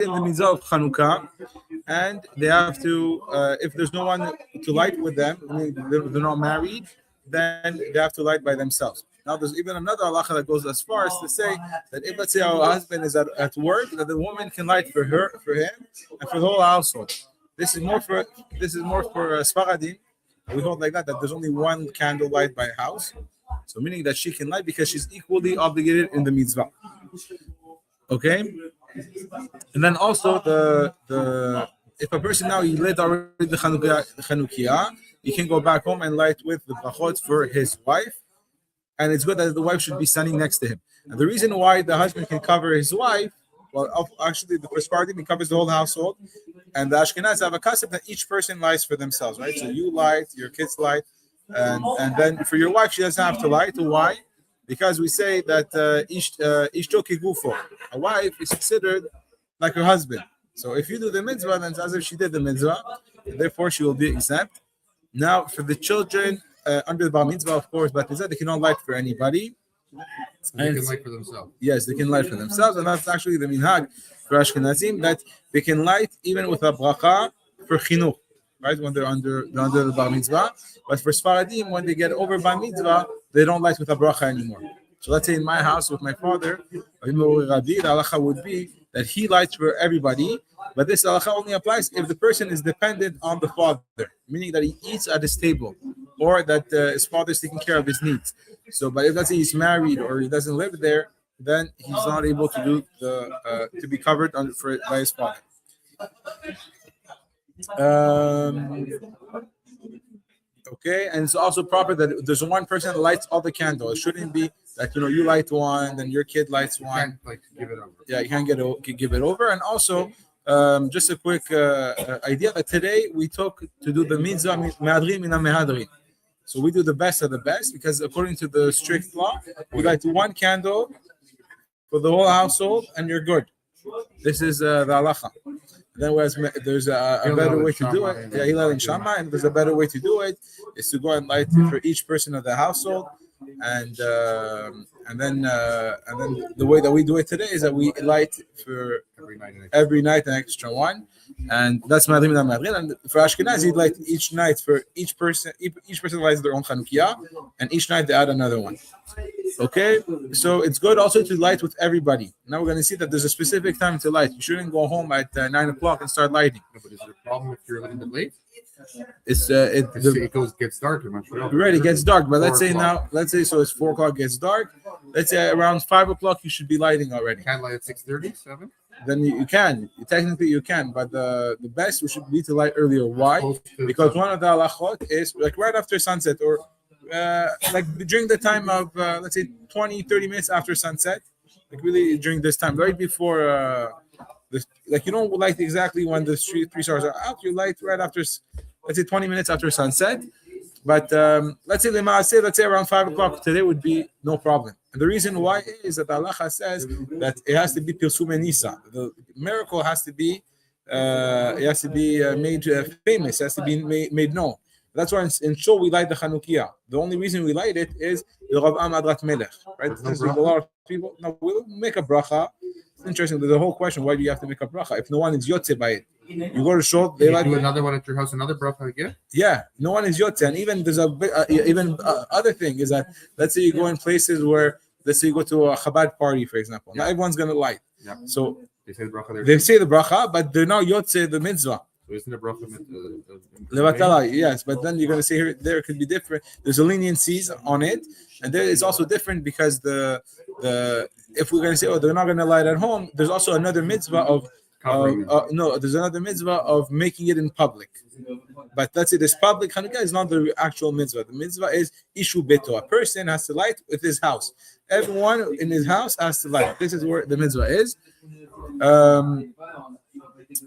in the mitzvah of Chanukah, and they have to, if there's no one to light with them, they're not married, then they have to light by themselves. Now, there's even another halacha that goes as far as to say that if, let's say, our husband is at work, that the woman can light for him, and for the whole household. This is more for Sfaradim. We hold like that there's only one candle light by house, so meaning that she can light because she's equally obligated in the mitzvah. Okay, and then also the if a person now he lit already the Chanukah, he can go back home and light with the brachot for his wife, and it's good that the wife should be standing next to him. And the reason why the husband can cover his wife, well, actually the first party he covers the whole household, and the Ashkenazis have a custom that each person lights for themselves, right? So you light, your kids light, and then for your wife she doesn't have to light. Why? Because we say that ishto kigufo, a wife is considered like her husband. So if you do the mitzvah, then it's as if she did the mitzvah, and therefore she will be exempt. Now, for the children under the bar mitzvah, of course, but they cannot light for anybody. They can light for themselves. Yes, they can light for themselves, and that's actually the minhag for Ashkenazim, that they can light even with a bracha for chinuch, right? When they're under the bar mitzvah. But for Sfaradim, when they get over bar mitzvah, they don't light with a bracha anymore. So let's say in my house with my father, the halacha would be that he lights for everybody, but this halacha only applies if the person is dependent on the father, meaning that he eats at his table, or that his father is taking care of his needs. So, but if let's say he's married or he doesn't live there, then he's not able to do to be covered by his father. Okay, and it's also proper that there's one person that lights all the candles. It shouldn't be that you light one, then your kid lights one. You can't give it over. Yeah, you can't give it over. And also, just a quick idea that today we took to do the mitzvah mehadrin mina mehadrin. So we do the best of the best because according to the strict law, we light one candle for the whole household, and you're good. This is the halacha. Then there's a better way to do it. Yeah, Hillel and Shammai, and there's a better way to do it is to go and light for each person of the household, and then the way that we do it today is that we light for every night an extra one, and that's Madrim and Madrin. And for Ashkenaz, you light each night for each person. Each person lights their own Chanukah, and each night they add another one. Okay, so it's good also to light with everybody. Now we're going to see that there's a specific time to light. You shouldn't go home at 9 o'clock and start lighting. No, but is there a problem if you're a little bit late? It gets dark in Montreal. Right, it gets dark. But let's say so it's 4 o'clock gets dark. Let's say around 5 o'clock you should be lighting already. Can't light at 6:30, 7? Then you can. Technically you can, but the best should be to light earlier. Why? Because one of the halachot is like right after sunset, or like during the time of let's say 20-30 minutes after sunset, like really during this time, right before like you don't light exactly when the three stars are out. You light right after, let's say 20 minutes after sunset. But let's say around 5 o'clock today would be no problem. And the reason why is that Allah says that it has to be Pilsum Nisa. The miracle has to be made famous. It has to be made known. That's why in Shul we light the Chanukah. The only reason we light it is the Rav Am Adrat Melech, right? There's a lot of people. No, we'll make a bracha. It's interesting. There's a whole question: why do you have to make a bracha if no one is yotze by it? You go to Shul, they do another one at your house, another bracha again. Yeah, no one is yotze, and even there's other thing is that let's say you go in places where let's say you go to a Chabad party, for example. Not everyone's gonna light. Yeah. So they say the bracha there. They say the bracha, but they're not yotze the mitzvah. So isn't it bracha levatala? Yes, but then you're going to say here there could be different. There's a leniencies on it, and there is also different because the if we're going to say they're not going to light at home, there's also another mitzvah of there's another mitzvah of making it in public. But let's say this public Chanukah is not the actual mitzvah. The mitzvah is ishu beto. A person has to light with his house. Everyone in his house has to light. This is where the mitzvah is.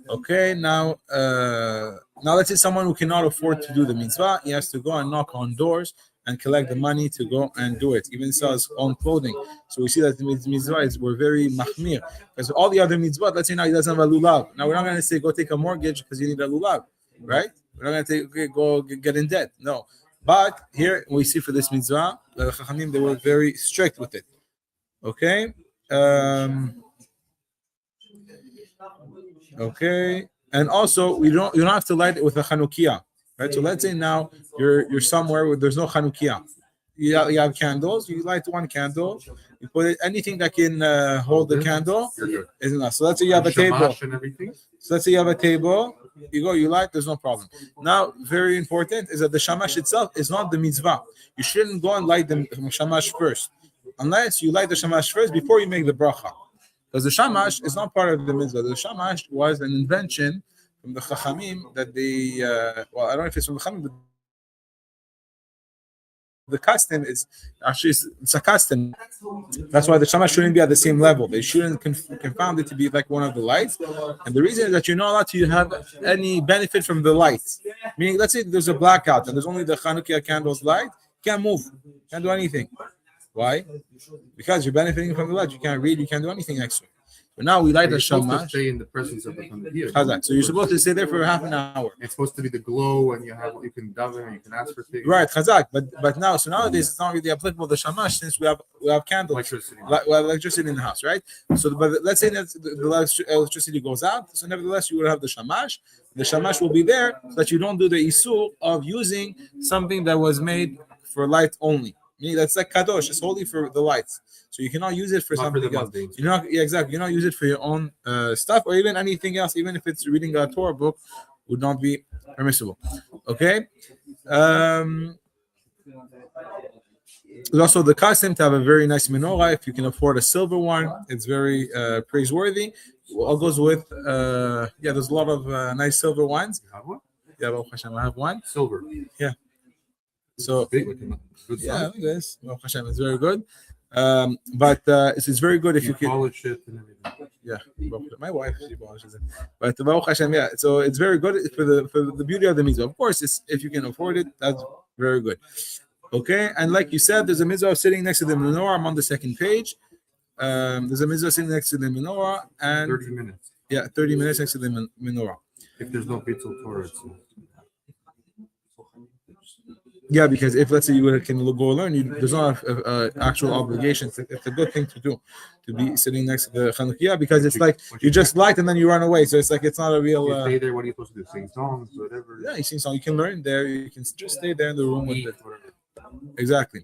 Okay, now let's say someone who cannot afford to do the mitzvah, he has to go and knock on doors and collect the money to go and do it. Even sell his own clothing. So we see that the mitzvah we're very mahmir. Because all the other mitzvah, let's say now he doesn't have a lulav. Now we're not going to say go take a mortgage because you need a lulav, right? We're not going to say go get in debt. No. But here we see for this mitzvah, the Chachamim, they were very strict with it. Okay. Okay, and also you don't have to light it with a Chanukah, right? So let's say now you're somewhere where there's no Chanukah. You have candles. You light one candle. You put it anything that can hold the candle is enough. So let's say you have a table. And everything. So let's say you have a table. You go, you light. There's no problem. Now, very important is that the shamash itself is not the mitzvah. You shouldn't go and light the shamash first, unless you light the shamash first before you make the bracha. Because the shamash is not part of the mitzvah. The shamash was an invention from the chachamim that they. Well, I don't know if it's from the chachamim, but the custom is actually it's a custom. That's why the shamash shouldn't be at the same level. They shouldn't confound it to be like one of the lights. And the reason is that you're not allowed to have any benefit from the lights. Meaning, let's say there's a blackout and there's only the Chanukah candles light. You can't move, can't do anything. Why? Because you're benefiting from the light. You can't read, you can't do anything extra. But now we light the shamash. Stay in the presence of the Chanukah. So you're supposed to stay there for half an hour. It's supposed to be the glow, and you can daven, and you can ask for things. Right, chazak. But nowadays it's not really applicable to shamash since we have candles, Electricity. We have electricity in the house, right? So, but let's say that the electricity goes out. So nevertheless, you will have the shamash. The shamash will be there so that you don't do the isur of using something that was made for light only. Meaning that's like kadosh. It's holy for the lights. So you cannot use it for something else. Exactly. You cannot use it for your own stuff or even anything else. Even if it's reading a Torah book, would not be permissible. Okay. There's also the custom to have a very nice menorah. If you can afford a silver one, it's very praiseworthy. All goes with there's a lot of nice silver ones. You have one? Yeah, Baruch Hashem, I have one. Silver. Yeah. So Big, like good yeah, size. this Baruch Hashem, it's very good. But it's very good if you can polish it and everything. Yeah, my wife, she polishes it. But Baruch Hashem, yeah. So it's very good for the beauty of the mitzvah. Of course, if you can afford it, that's very good. Okay, and like you said, there's a mitzvah sitting next to the menorah. I'm on the second page. There's a mitzvah sitting next to the menorah, and 30 minutes. Yeah, 30 minutes next to the menorah. If there's no Bittul Torah, Yeah, because if let's say you can go learn, there's not an actual obligation. It's a good thing to do, to be sitting next to the Chanukah, because it's like you just light and then you run away. So it's like it's not a real. You stay there. What are you supposed to do? Sing songs, whatever. Yeah, you sing songs. You can learn there. You can just stay there in the room with it. Exactly.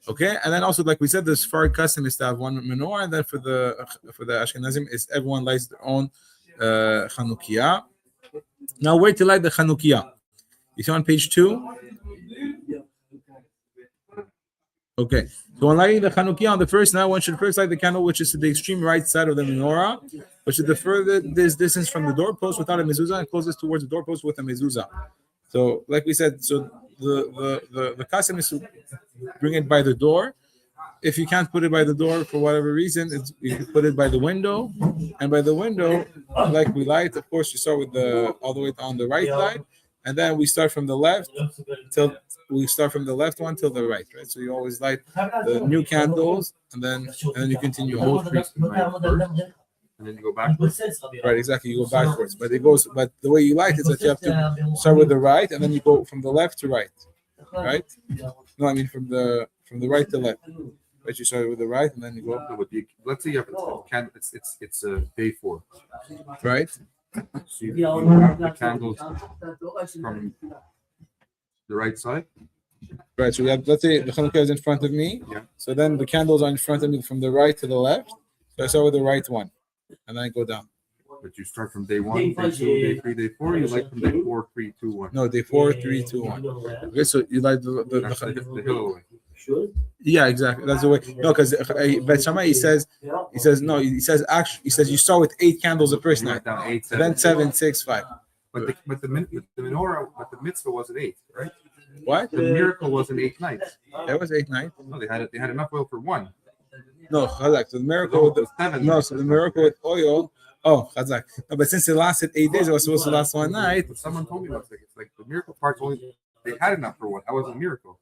Okay, and then also like we said, this far custom is to have one menorah, and then for the Ashkenazim is everyone lights their own Chanukah. Now, where to light the Chanukah? You see on page 2. Okay, so when lighting the Chanukah on the first night, one should first light the candle which is to the extreme right side of the menorah, which is the furthest distance from the doorpost without a mezuzah, and closest towards the doorpost with a mezuzah. So, like we said, so the custom is to bring it by the door. If you can't put it by the door for whatever reason, you can put it by the window, and by the window, like we light, of course, you start with all the way on the right side, and then we start from the left from the left one till the right. So you always light the new candles, and then you continue all three. And then you go backwards. Right, exactly. You go backwards, but the way you light is that you have to start with the right, and then you go from the left to right. Right? No, I mean from the right to left. Right, you start with the right, and then you go. Let's say you have a candle. It's day 4. Right. So you have the candles from the right side. Right. So we have, let's say the Chanukah is in front of me. Yeah. So then the candles are in front of me from the right to the left. So I start with the right one, and then I go down. But you start from day 1, day 2, day 3, day 4. You light from day 4, 3, 2, 1. No, day 4, 3, 2, 1. Okay, so you light the hill away. Yeah, exactly. That's the way. No, because Bet Shammai he says actually you start with 8 candles the first night, Down 8, 7, then 7, 6, 5. But the menorah, but the mitzvah wasn't 8, right? What? The miracle wasn't 8 nights. That was 8 nights. No, they had enough oil for 1. No, Chazak. So the miracle with the miracle with oil. Oh, Chazak. No, but since it lasted 8 days, it was supposed to last 1 night. But someone told me once, it's like the miracle part's only they had enough for 1. That wasn't a miracle.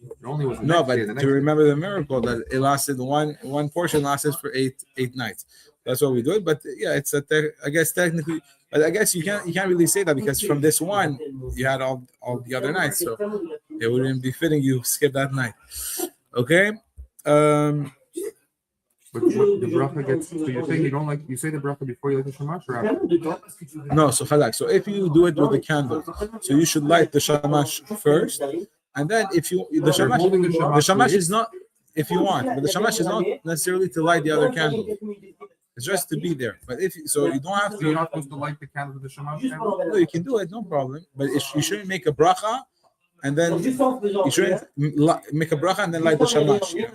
It only was No, but to remember the miracle that it lasted one portion lasted for eight nights. That's what we do. But yeah, it's I guess technically, but I guess you can't really say that because from this one you had all the other nights, so it wouldn't be fitting you skip that night. Okay. But what, the bracha gets. So you're saying you don't like. You say the bracha before you light the shamash, or after? No, so halak. So if you do it with the candle, so you should light the shamash first, and then if you the shamash is not if you want, but the shamash is not necessarily to light the other candle. It's just to be there. But if so, you don't have to. You're not supposed to light the candle with the shamash candle. No, you can do it, no problem. But you shouldn't make a bracha, and then you shouldn't make a bracha and then light the shamash. Yeah.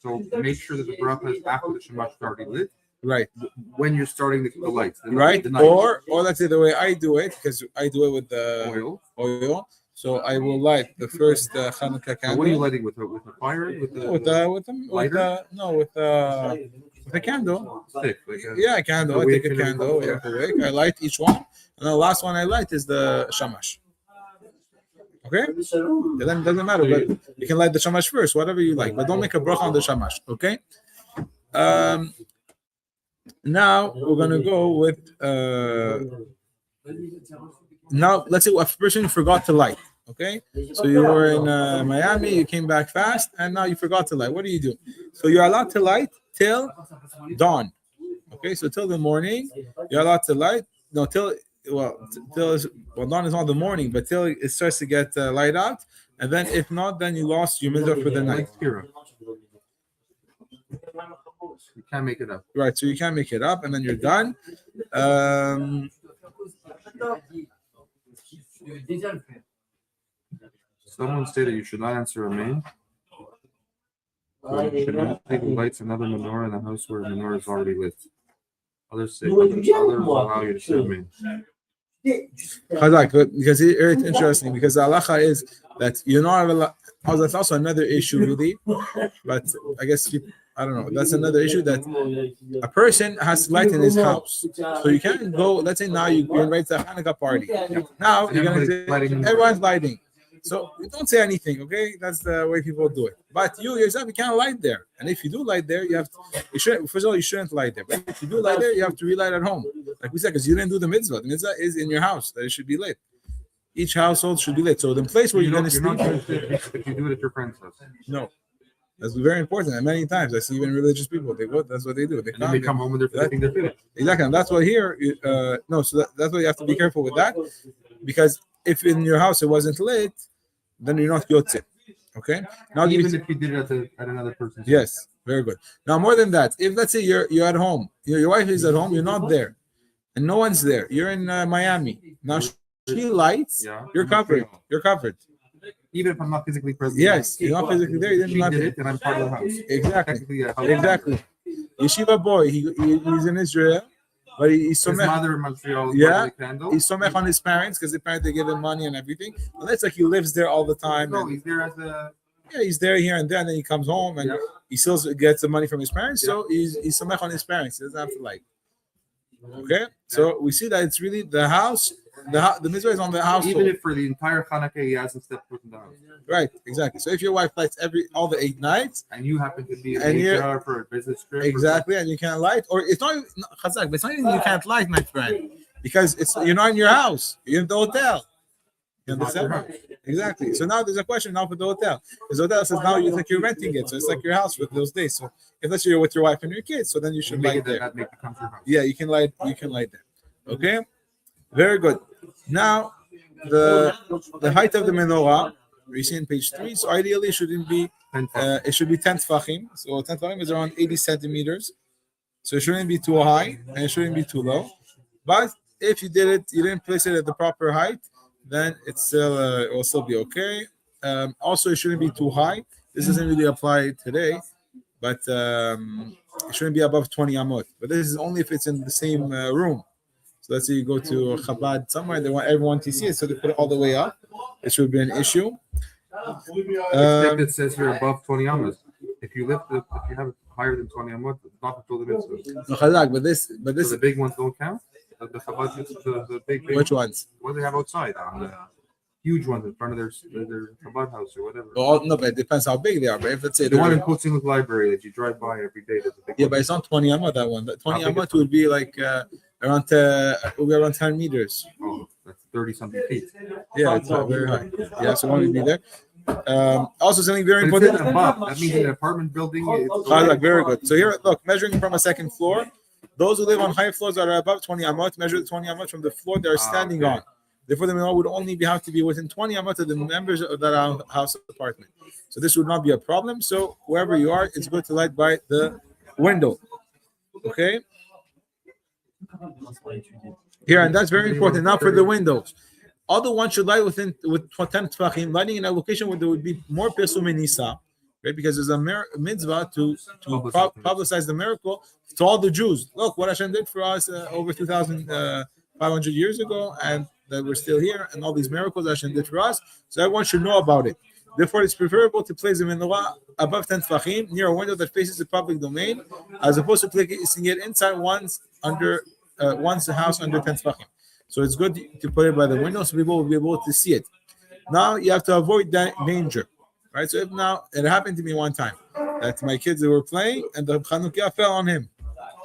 So make sure that the bracha is after the shamash is already lit. Right. When you're starting the lights. Right. Or let's say the way I do it, because I do it with the oil. So I will light the first Chanukah candle. What are you lighting with? With the fire? With a candle. Stick, a candle. I take a candle. I light each one, and the last one I light is the shamash. Okay, then it doesn't matter. But you can light the shamash first, whatever you like, but don't make a bracha on the shamash. Okay. Now we're gonna go with. Now let's say a person forgot to light. Okay, so you were in Miami, you came back fast, and now you forgot to light. What do you do? So you're allowed to light till dawn. Okay, so till the morning, you're allowed to light. No, till dawn is not the morning, but till it starts to get light out, and then if not, then you lost your mitzvah for the night. You can't make it up. Right, so you can't make it up, and then you're done. Someone say that you should not answer amen. So you should not take lights another menorah in the house where a menorah is already lit. Others say others allow you to say amen. Because it's interesting, because the halacha is that you're not allowed. That's also another issue, really. But I guess I don't know. That's another issue, that a person has to light in his house. So you can't go. Let's say now you're invited to a Chanukah party. Now you're gonna say everyone's lighting. So you don't say anything, okay? That's the way people do it. But you yourself, you can't light there. And if you do light there, you shouldn't. First of all, you shouldn't light there. But if you do light there, you have to relight at home, like we said, because you didn't do the mitzvah. The mitzvah is in your house that it should be lit. Each household should be lit. So the place where you're going to sleep. If you do it at your friend's house. No. That's very important. And many times I see even religious people, that's what they do. They come home and they're finished. Exactly. And that's what here, so that's why you have to be careful with that. Because if in your house it wasn't lit, then you're not yotze. Okay? Now even if you did it at another person's house. Yes, very good. Now more than that, if let's say you're at home, your wife is at home, you're not there, and no one's there. You're in Miami. Now she lights, you're covered. You're covered. Even if I'm not physically present. Yes, you're not physically there. You didn't did it, and I'm part of the house. Exactly. Yeshiva boy, he's in Israel, but he's his mother in Montreal. He's somech on his parents because the parents they give him money and everything. And it's like he lives there all the time. No, he's there as a. Yeah, he's there here and there, and then he comes home and he still gets the money from his parents. So he's somech on his parents. He doesn't have to like. Okay, so we see that it's really the house. The mitzvah is on the house. Even if for the entire Chanukah he hasn't stepped foot in the house. Right, exactly. So if your wife lights all the 8 nights, and you happen to be an HR for a business trip, exactly, and you can't light, or it's not chazak, but it's not even you can't light, my friend, because you're not in your house, you're in the hotel. You understand? Exactly. So now there's a question now for the hotel. Because the hotel says now it's like you're renting it, so it's like your house for those days. So if let's say you're with your wife and your kids, so then you should light there. Yeah, you can light there. Okay. Very good. Now, the height of the menorah, we see in page 3. So ideally, it shouldn't be. It should be 10 tefachim. So 10 tefachim is around 80 centimeters. So it shouldn't be too high and it shouldn't be too low. But if you didn't place it at the proper height, then it will still be okay. Also, it shouldn't be too high. This doesn't really apply today, but it shouldn't be above 20 amot. But this is only if it's in the same room. So let's say you go to Chabad somewhere, they want everyone to see it, so they put it all the way up. It should be an issue. Except it says here above 20 amot. If you have it higher than 20 amot, it's not fulfill the mitzvah. No, Chazak, but this. So the big ones don't count. The Chabad, the big. Which ones? What do they have outside? The huge ones in front of their Chabad house or whatever. Well, no, but it depends how big they are. But if let's say the one in Kotzin Library that you drive by every day, that's a big but it's not 20 amot. That one. That 20 amot would be like around 10 meters. Oh, that's 30 something feet. Yeah, it's not very high. Yeah, so one would be there. Also, something very But it's important. in above. That means in an apartment building. Very good. So here, look, measuring from a second floor. Those who live on high floors that are above 20 amot measure the 20 amot from the floor they are standing on. Therefore, the menorah would only have to be within 20 amot of the members of that house apartment. So this would not be a problem. So wherever you are, it's good to light by the window. Okay. Here, and that's very important. Now for the windows. Although one should light with 10 tefachim, lighting in a location where there would be more pesum and nisa, right? Because there's a mitzvah to publicize the miracle to all the Jews. Look what Hashem did for us over 2,500 years ago, and that we're still here, and all these miracles Hashem did for us. So everyone should know about it. Therefore, it's preferable to place the menorah above 10 tefachim near a window that faces the public domain, as opposed to placing it inside one's house under 10 tefachim. So it's good to put it by the window so people will be able to see it. Now you have to avoid that danger, right? So if now it happened to me one time that my kids, they were playing and the Chanukah fell on him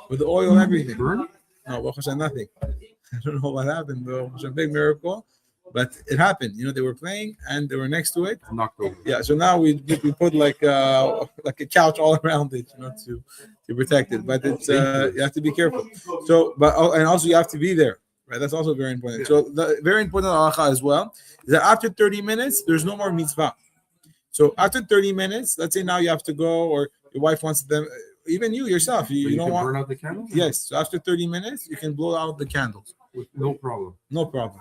with the oil and everything. No, Baruch Hashem, nothing. I don't know what happened, Baruch Hashem, big miracle, but it happened. You know, they were playing and they were next to it. Knocked over. Yeah. So now we put like a couch all around it, you know, to protect it. But it's you have to be careful. So, and also you have to be there. Right, that's also very important. Yeah. So the very important halacha as well is that after 30 minutes, there's no more mitzvah. So after 30 minutes, let's say now you have to go, or your wife wants them, even you yourself, you don't want. Burn out the candles? Yes. So after 30 minutes, you can blow out the candles. With no problem. No problem.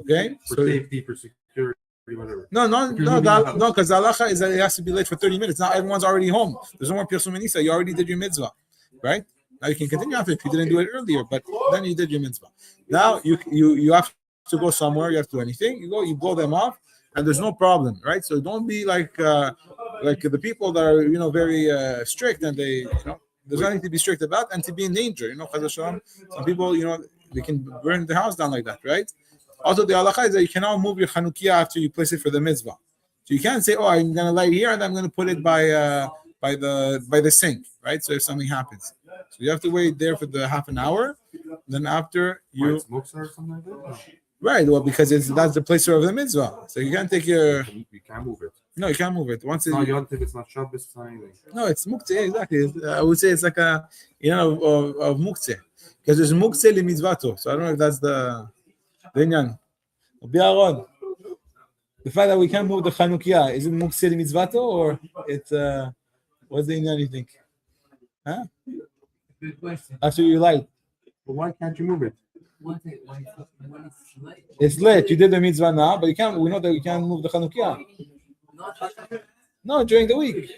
Okay. For safety, for security, whatever. No, because the halacha is that it has to be late for 30 minutes. Now everyone's already home. There's no more pirsum nisa. You already did your mitzvah, right? Now you can continue after if you didn't do it earlier, but then you did your mitzvah. Now you have to go somewhere. You have to do anything. You go, you blow them off, and there's no problem, right? So don't be like the people that are very strict, and there's nothing to be strict about and to be in danger. Some people they can burn the house down like that, right? Also, the halacha is that you cannot move your Chanukah after you place it for the mitzvah. So you can't say, "Oh, I'm going to light here and I'm going to put it by the sink," right? So if something happens. So you have to wait there for the half an hour. Then after you smokes or something like that? Right. Well, because that's the place of the mitzvah. So you can't take your. You can't move it. No, you can't move it. Once no, you don't think it's not Shabbos, it's not anything. No, it's muktzeh. Exactly. I would say it's like a of muktzeh, because there's muktzeh limitzvato. So I don't know if that's the inyan. Bi'aron. The fact that we can't move the Chanukah, is it muktzeh limitzvato or it's what's the inyan you think? Huh? Good question. After you light. But why can't you move it? It's late. You did the mitzvah now, but you can't. We know that you can't move the Chanukah. No, during the week.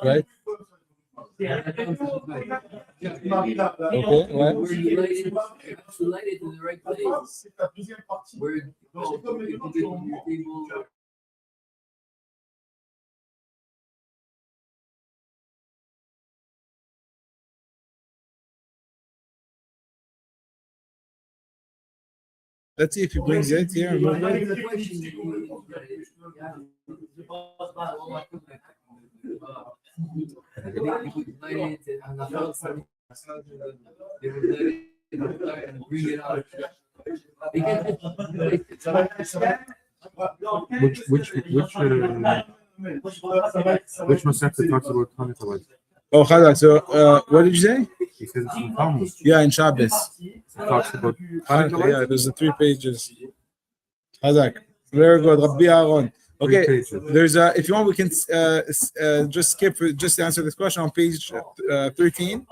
Right. Okay. What? Where you light it in the right place. Where you can get your table. Let's see if he brings it here. Which Masechta talks about Hanukkah lights? Oh, Chada. So, what did you say? He says it's in Talmud. Yeah, in Shabbos. It talks about Hanukkah, yeah, there's the 3 pages. Hazak. Very good. Rabbi Aaron. Okay, there's if you want, we can just skip just to answer this question on page 13.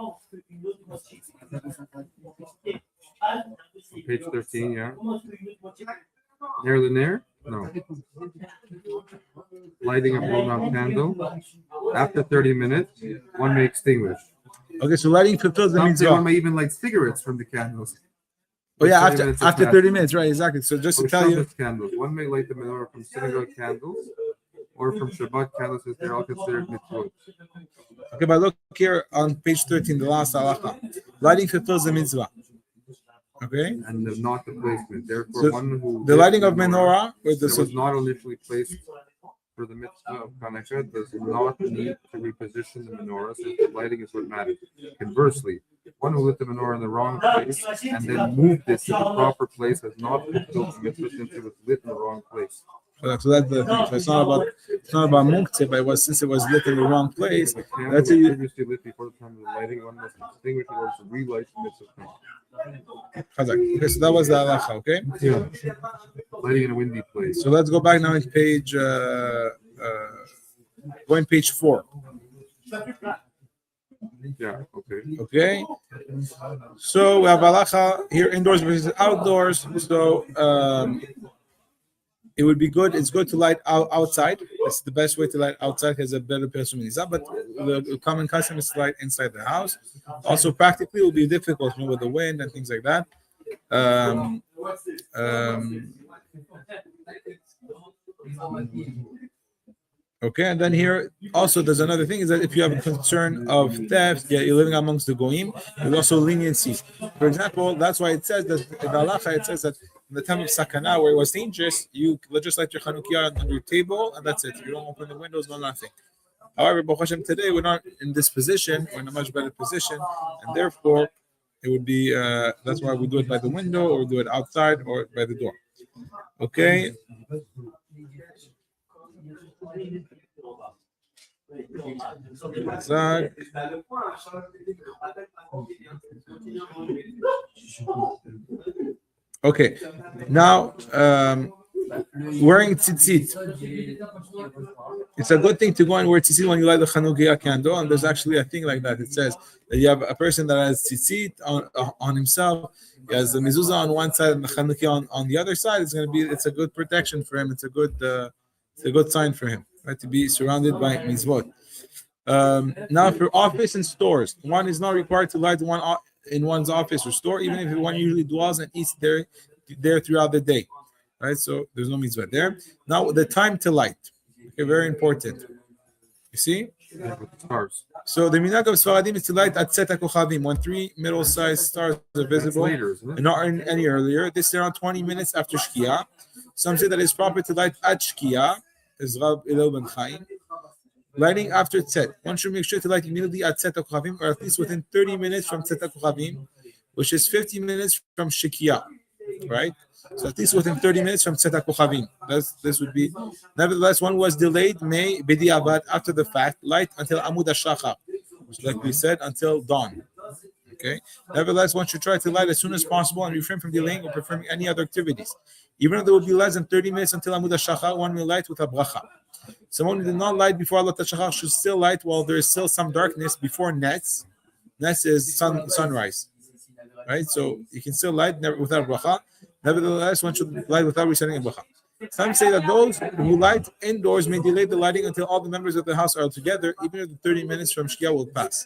Page 13, yeah. Near the nair? No. Lighting a blown out candle. After 30 minutes, one may extinguish. Okay, so lighting fulfills the mitzvah. One may even light cigarettes from the candles. Oh yeah, after 30 minutes, right? Exactly. So just to tell you, candles. One may light the menorah from synagogue candles or from Shabbat candles, as they're all considered mitzvot. Okay, but look here on page 13, the last halacha. Lighting fulfills the mitzvah. Okay, and not the placement. Therefore, so one who the lighting of menorah was not initially placed for the mitzvah of Chanukah does not need to reposition the menorah, since the lighting is what matters. Conversely, One who lit the menorah in the wrong place and then moved it to the proper place has not fulfilled the mitzvah since it was lit in the wrong place. So that's the thing. So it's not about muktzeh, but since it was lit in the wrong place. The candle That's was it. previously lit before the time of the lighting. One must extinguish in order to relight the mitzvah. Okay, so that was the halacha. Okay. Yeah. Lighting in a windy place. So let's go back now to page. Going page 4. Yeah. Okay. Okay. So we have halacha here indoors versus outdoors. So it would be good. It's good to light outside. It's the best way to light outside because a better person is up. But the common custom is to light inside the house. Also, practically, it will be difficult, with the wind and things like that. Okay, and then here also there's another thing is that if you have a concern of theft, you're living amongst the goyim, there's also leniencies. For example, that's why it says that in the halacha it says that in the time of sakana where it was dangerous, you just light your Chanukah on your table and that's it. You don't open the windows, no nothing. However, Baruch Hashem, today we're not in this position. We're in a much better position, and therefore it would be that's why we do it by the window or do it outside or by the door. Okay. Okay, now wearing tzitzit. It's a good thing to go and wear tzitzit when you light the Chanukah candle, and there's actually a thing like that. It says that you have a person that has tzitzit on himself. He has the mezuzah on one side and the Chanukah on the other side. It's a good protection for him. It's a good sign for him, right? To be surrounded by mizvot. Now, for office and stores, one is not required to light one in one's office or store, even if one usually dwells and eats there throughout the day, right? So there's no mitzvah there. Now, the time to light, okay, very important. You see? Stars. So the minhag of Sfaradim is to light at Tzet HaKochavim when 3 middle-sized stars are visible, Later, and not any earlier. This is around 20 minutes after Shkia. Some say that it's proper to light at Shkia, as Rab Elul Ben Chaim. Lighting after Tzet. One should make sure to light immediately at Tzet HaKochavim, or at least within 30 minutes from Tzet HaKochavim, which is 50 minutes from Shkia, right? So at least within 30 minutes from Tzet HaKochavim. This would be. Nevertheless, one was delayed, may b'diavad after the fact, light until Amud HaShachar, which, like we said, until dawn. Okay. Nevertheless, one should try to light as soon as possible and refrain from delaying or performing any other activities. Even if there will be less than 30 minutes until Amud HaShachar, one will light with a bracha. Someone who did not light before Alat HaShachar should still light while there is still some darkness before Netz. Netz is sunrise, right? So you can still light without bracha. Nevertheless, one should light without reciting a bracha. Some say that those who light indoors may delay the lighting until all the members of the house are together, even if the 30 minutes from Shkia will pass.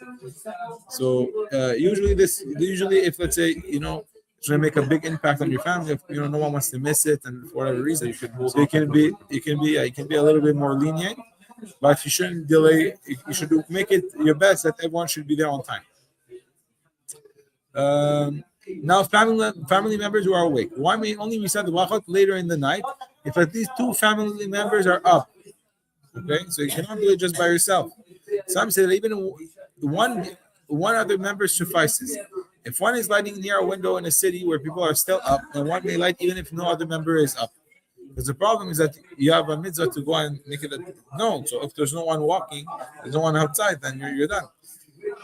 So usually if let's say it's going to make a big impact on your family, if no one wants to miss it and for whatever reason, you can be a little bit more lenient, but you shouldn't delay. You should make it your best that everyone should be there on time. Now, family members who are awake, one may only recite the Halachot later in the night if at least 2 family members are up. Okay, so you cannot do it just by yourself. Some say that even one other member suffices. If one is lighting near a window in a city where people are still up, then one may light even if no other member is up. Because the problem is that you have a mitzvah to go and make it known. So if there's no one walking, there's no one outside, then you're done.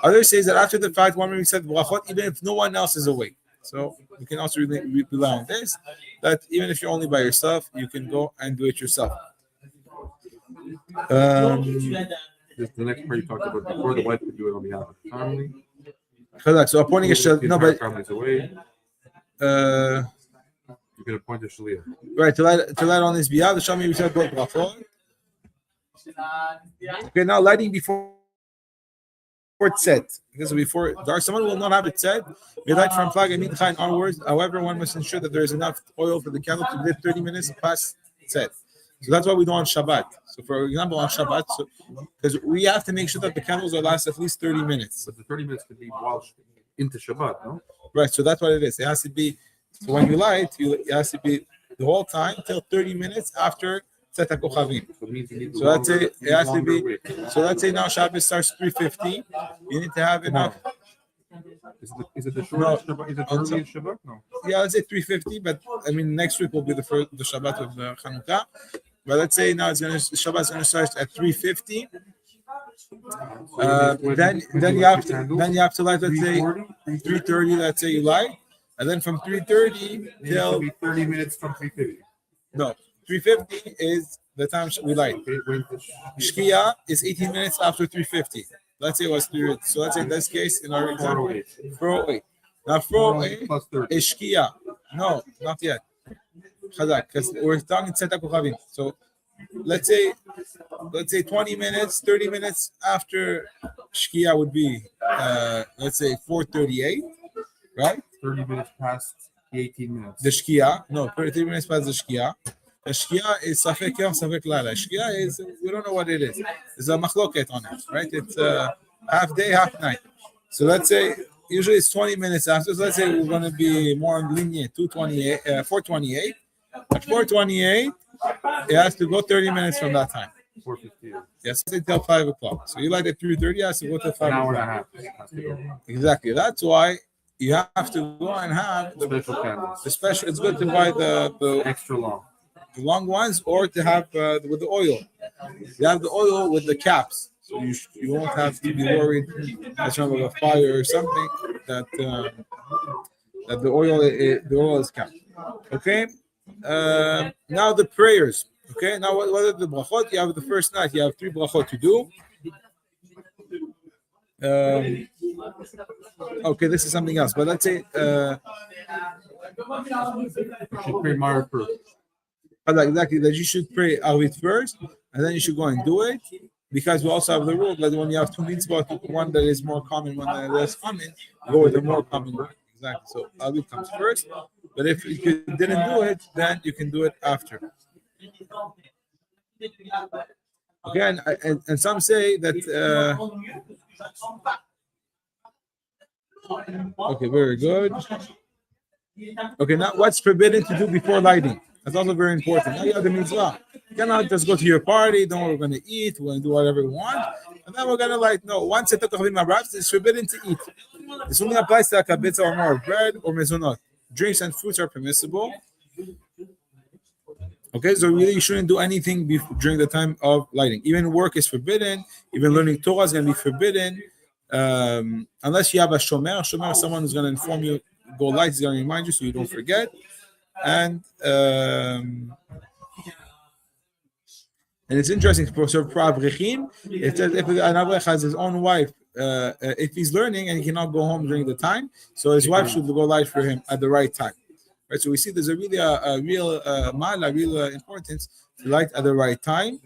Others say that after the fact, one may recite brachot even if no one else is awake. So you can also rely on this, that even if you're only by yourself, you can go and do it yourself. The next part you talked about before, the wife could do it on behalf of the family. So appointing a shaliach. No, but family's away. You can appoint a shaliach. Right, to light on his behalf, the shaliach may recite both brachot. Okay, now lighting before tzet, because before dark, someone will not have it set. May light from flag and mincha and onwards. However, one must ensure that there is enough oil for the candle to lit 30 minutes past tzet. So that's what we do on Shabbat. So, for example, on Shabbat, because we have to make sure that the candles will last at least 30 minutes. But the 30 minutes could be while into Shabbat, no? Right. So that's what it is. It has to be. So when you light, it has to be the whole time till 30 minutes after Tzet HaKochavim. So let's say it has to be. So let's say now Shabbat starts 3:50. You need to have enough. Is it the shortest Shabbat? Is it the earliest Shabbat? No. Yeah, let's say 3:50. But I mean, next week will be the Shabbat of the Chanukah. But let's say now Shabbat's gonna start at 3:50. Then you have to light, let's say 3:30. Let's say you light, and then from 3:30 till 30 minutes from 3:50. No, 3:50 is the time we light. Shkia is 18 minutes after 3:50. Let's say it was 3:50. So let's say in this case, in our example, 4:08. Now 4:08 is Shkia. No, not yet. Because we're talking Tzeta Kochavim. So let's say 20 minutes, 30 minutes after Shkia would be let's say 4:38, right? 30 minutes past the 18 minutes. The Shkia, no, 30 minutes past the Shkia. The Shkia is Safek Yom, Safek Lala. Shkia is, we don't know what it is. There's a machloket on it, right? It's half day, half night. So let's say, usually it's 20 minutes after. So let's say we're going to be more lenient, 4:28. At 4:28, it has to go 30 minutes from that time. 4:50. Yes, until 5 o'clock. So you light at 3:30, it has to go till 5 An hour o'clock. and a half. Exactly. That's why you have to go and have Special candles. the special. It's good to buy the Extra long. long ones, or to have with the oil. You have the oil with the caps, so you won't have to be worried as of a fire or something that the oil is capped. Okay. Now the prayers. Okay. Now what are the brachot? You have the first night. You have 3 brachot to do. Okay, this is something else. But let's say You should pray Mara first. exactly that you should pray Arvit first, and then you should go and do it. Because we also have the rule that when you have 2 mitzvot, one that is more common, one that is less common, go with the more common one. Exactly. So Arvit comes first, but if you didn't do it, then you can do it after. Okay, and some say that. Okay, very good. Okay, now what's forbidden to do before lighting? That's also very important. Now you have the mitzvah. You cannot just go to your party, don't know what we're going to eat, we're going to do whatever we want, and then we're going to light. No, once it's forbidden to eat. This only applies to a kabitza or more bread or mezonot. Drinks and fruits are permissible. Okay, so really you shouldn't do anything during the time of lighting. Even work is forbidden. Even learning Torah is going to be forbidden. Unless you have a shomer. Shomer is someone who's going to inform you, go light, is going to remind you so you don't forget. And it's interesting for Avrechim, it says if an Avrech has his own wife, if he's learning and he cannot go home during the time, so his wife should go light for him at the right time. Right, so we see there's a real importance to light at the right time.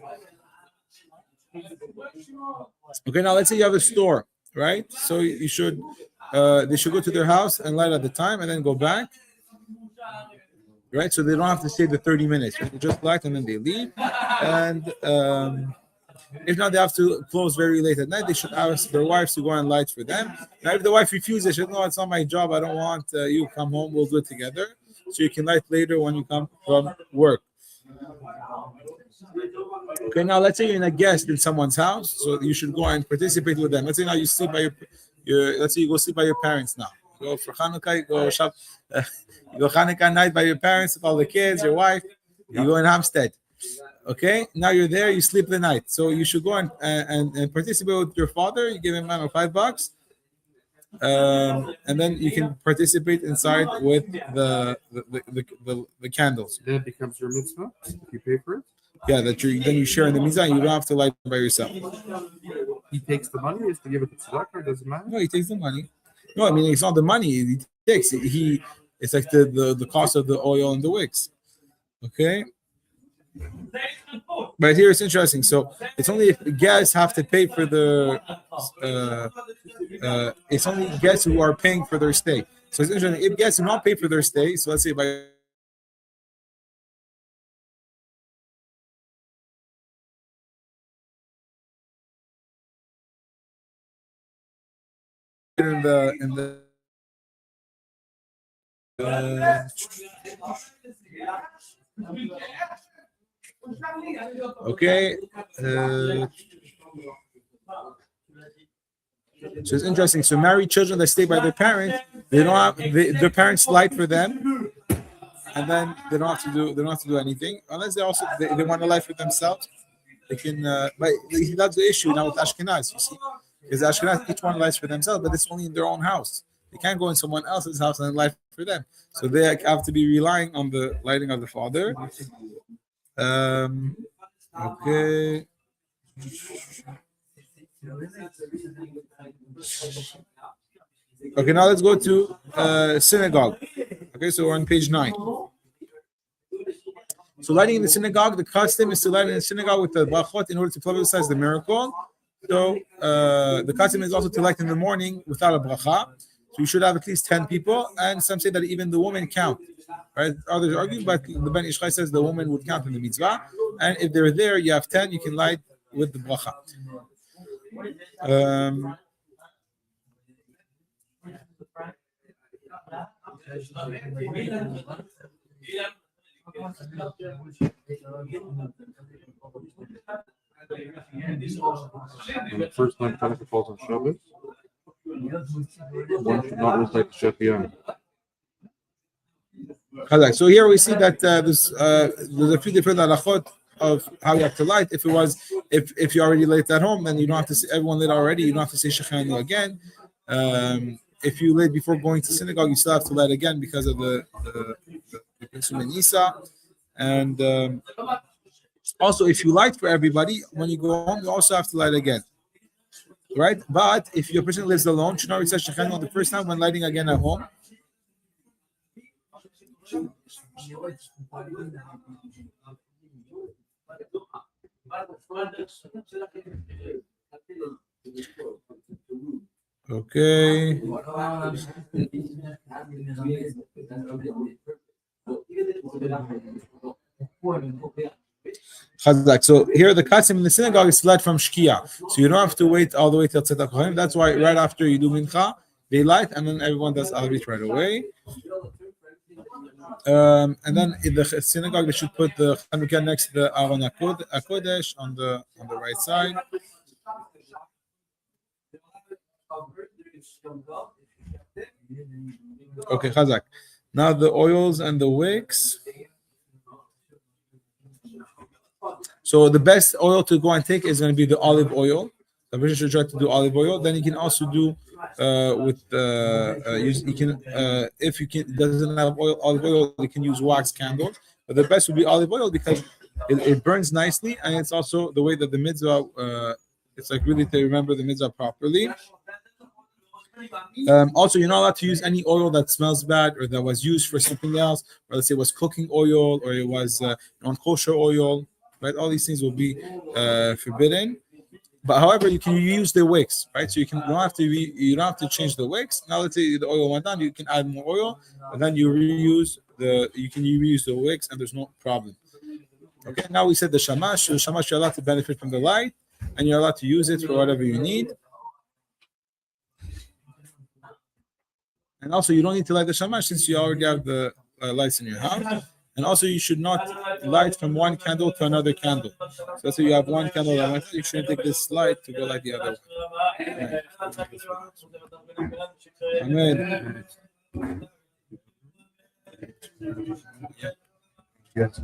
Okay, now let's say you have a store, right? So you should they should go to their house and light at the time and then go back. Right, so they don't have to stay the 30 minutes. Right? They just light and then they leave. And if not, they have to close very late at night. They should ask their wives to go and light for them. Now, if the wife refuses, they should know it's not my job. I don't want you come home. We'll do it together. So you can light later when you come from work. Okay, now let's say you're a guest in someone's house, so you should go and participate with them. Let's say now you sleep by let's say you go sleep by your parents now. Go for Chanukah, you go shop. You go Chanukah night by your parents with all the kids, your wife. You go in Hampstead. Okay, now you're there. You sleep the night, so you should go and participate with your father. You give him $5, and then you can participate inside with the candles. Then it becomes your mitzvah. You pay for it. Yeah, then you share in the mizah. You don't have to light by yourself. He takes the money. Is to give it to tzedakah? Doesn't matter. No, he takes the money. No, I mean it's not the money he takes. It's like the cost of the oil and the wicks. Okay. But here it's interesting. So it's only if guests have to pay for the it's only guests who are paying for their stay. So it's interesting. If guests do not pay for their stay, so let's say by in the okay. So it's interesting. So married children that stay by their parents, they don't have their parents light for them, and then they don't have to do anything unless they want to light for themselves. They can, but that's the issue now with Ashkenaz. You see, because Ashkenaz each one lights for themselves, but it's only in their own house. They can't go in someone else's house and light for them. So they have to be relying on the lighting of the father. Okay. Okay, now let's go to synagogue. Okay, so we're on page 9. So lighting in the synagogue, the custom is to light in the synagogue with the brachot in order to publicize the miracle. So the custom is also to light in the morning without a bracha. So you should have at least 10 people, and some say that even the women count. Right? Others argue, but the Ben Ish Chai says the woman would count in the mitzvah. And if they're there, you have 10, you can light with the bracha. And the first time Chanukah falls on Shabbos, one should not recite the Shechianu. So here we see that there's a few different halachot of how you have to light. If you already lit at home, then you don't have to say, everyone lit already. You don't have to say Shechianu again. If you lit before going to synagogue, you still have to light again because of the Pesum Nisa. And also, if you light for everybody, when you go home, you also have to light again. Right? But if your person lives alone, should not recite Shechianu the first time when lighting again at home. Okay. Chazak. So here the custom in the synagogue is to light from Shkia. So you don't have to wait all the way till Tzedakah Kohanim. That's why right after you do Mincha, they light, and then everyone does Arvit right away. And then in the synagogue, they should put the Chanukah next to the Aron HaKodesh on the right side. Okay, Chazak. Now the oils and the wicks. So the best oil to go and take is going to be the olive oil. The person should try to do olive oil. Then you can also do if you can doesn't have olive oil, you can use wax candles. But the best would be olive oil because it burns nicely, and it's also the way that the mitzvah. It's like really to remember the mitzvah properly. Also, you're not allowed to use any oil that smells bad or that was used for something else, or let's say it was cooking oil or it was non-kosher oil. Right, all these things will be forbidden. But however, you can use the wicks, right? So you don't have to change the wicks. Now let's say the oil went down, you can add more oil, and then you can reuse the wicks, and there's no problem. Okay. Now we said the shamash. So the shamash, you're allowed to benefit from the light, and you're allowed to use it for whatever you need. And also, you don't need to light the shamash since you already have the lights in your house. And also, you should not light from one candle to another candle. So let's say you have one candle that lights, you shouldn't take this light to go light the other one. Amen. Yes.